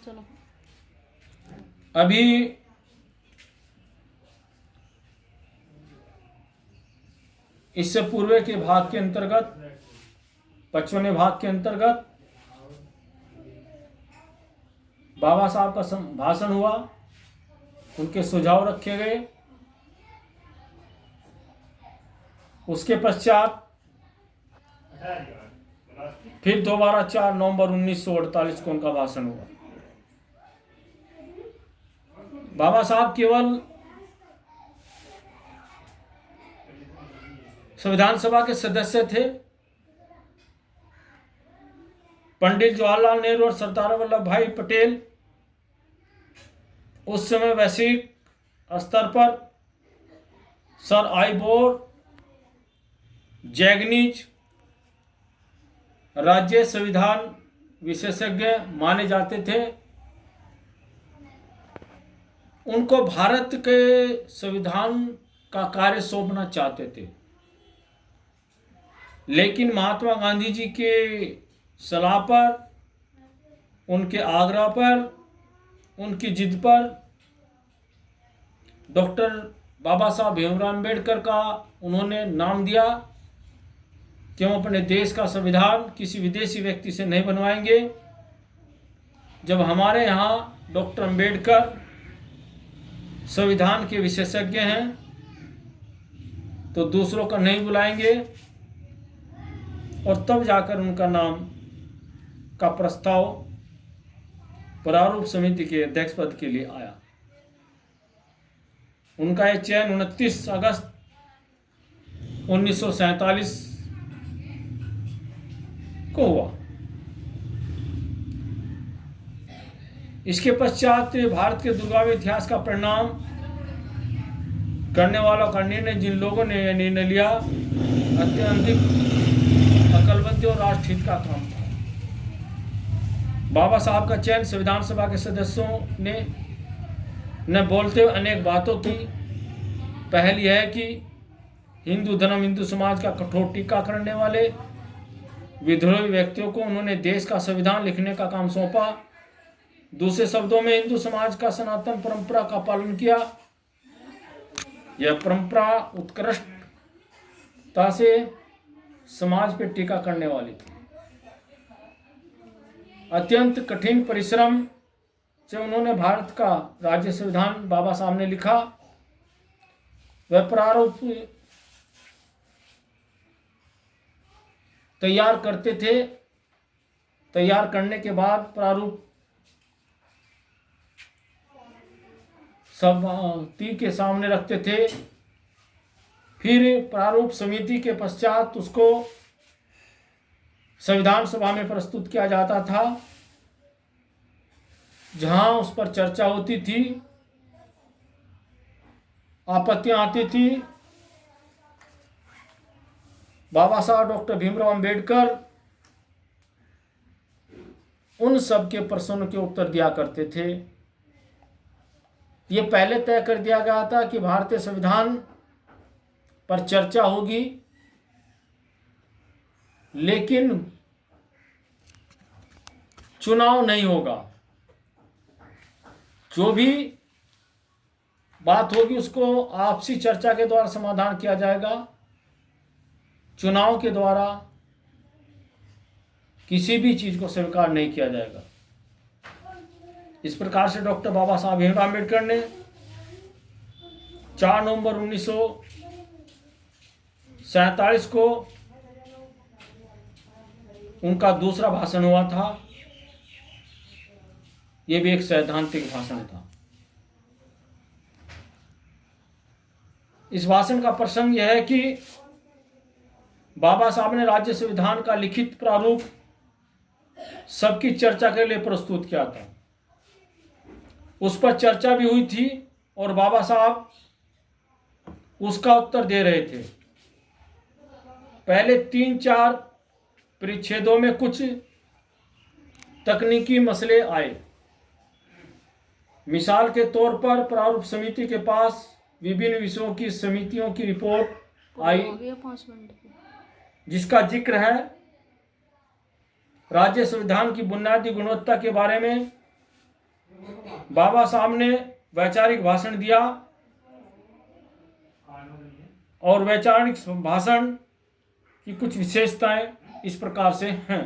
चलो। अभी इससे पूर्व के भाग के अंतर्गत 55वें भाग के अंतर्गत बाबा साहब का भाषण हुआ, उनके सुझाव रखे गए। उसके पश्चात फिर दोबारा 4 नवंबर 1948 को उनका भाषण हुआ। बाबा साहब केवल संविधान सभा के सदस्य थे। पंडित जवाहरलाल नेहरू और सरदार वल्लभ भाई पटेल उस समय वैश्विक स्तर पर सर आइबोर जैगनीज राज्य संविधान विशेषज्ञ माने जाते थे। उनको भारत के संविधान का कार्य सौंपना चाहते थे, लेकिन महात्मा गांधी जी के सलाह पर, उनके आग्रह पर, उनकी जिद पर डॉक्टर बाबा साहब भीमराव अम्बेडकर का उन्होंने नाम दिया कि हम अपने देश का संविधान किसी विदेशी व्यक्ति से नहीं बनवाएंगे। जब हमारे यहाँ डॉक्टर अम्बेडकर संविधान के विशेषज्ञ हैं तो दूसरों का नहीं बुलाएंगे। और तब जाकर उनका नाम का प्रस्ताव प्रारूप समिति के अध्यक्ष पद के लिए आया। उनका यह चयन 29 अगस्त 1947 को हुआ। इसके पश्चात भारत के दुर्गावी इतिहास का परिणाम करने वालों का निर्णय, जिन लोगों ने यह निर्णय लिया, अत्यधिक अकलमंदी और राष्ट्रहित का काम था। बाबा साहब का चयन संविधान सभा के सदस्यों ने बोलते हुए अनेक बातों की। पहली है कि हिंदू धर्म, हिंदू समाज का कठोर टीका करने वाले विद्रोही व्यक्तियों को उन्होंने देश का संविधान लिखने का काम सौंपा। दूसरे शब्दों में, हिंदू समाज का सनातन परंपरा का पालन किया। यह परंपरा उत्कृष्टता से समाज पर टीका करने वाली थी। अत्यंत कठिन परिश्रम से उन्होंने भारत का राज्य संविधान बाबा साहब ने लिखा। वह प्रारूप तैयार करते थे। तैयार करने के बाद प्रारूप समिति के सामने रखते थे। फिर प्रारूप समिति के पश्चात उसको संविधान सभा में प्रस्तुत किया जाता था, जहां उस पर चर्चा होती थी, आपत्तियां आती थी। बाबा साहब डॉक्टर भीमराव अंबेडकर उन सब के प्रश्नों के उत्तर दिया करते थे। ये पहले तय कर दिया गया था कि भारतीय संविधान पर चर्चा होगी, लेकिन चुनाव नहीं होगा। जो भी बात होगी उसको आपसी चर्चा के द्वारा समाधान किया जाएगा। चुनाव के द्वारा किसी भी चीज को स्वीकार नहीं किया जाएगा। इस प्रकार से डॉक्टर बाबा साहब भीमराव अम्बेडकर ने 4 नवंबर 1947 को उनका दूसरा भाषण हुआ था। यह भी एक सैद्धांतिक भाषण था। इस भाषण का प्रसंग यह है कि बाबा साहब ने राज्य संविधान का लिखित प्रारूप सबकी चर्चा के लिए प्रस्तुत किया था। उस पर चर्चा भी हुई थी और बाबा साहब उसका उत्तर दे रहे थे। पहले 3-4 परिच्छेदों में कुछ तकनीकी मसले आए। मिसाल के तौर पर प्रारूप समिति के पास विभिन्न विषयों की समितियों की रिपोर्ट आई, जिसका जिक्र है राज्य संविधान की बुनियादी गुणवत्ता के बारे में, बाबा साहब ने वैचारिक भाषण दिया और वैचारिक भाषण की कुछ विशेषताएं इस प्रकार से हैं।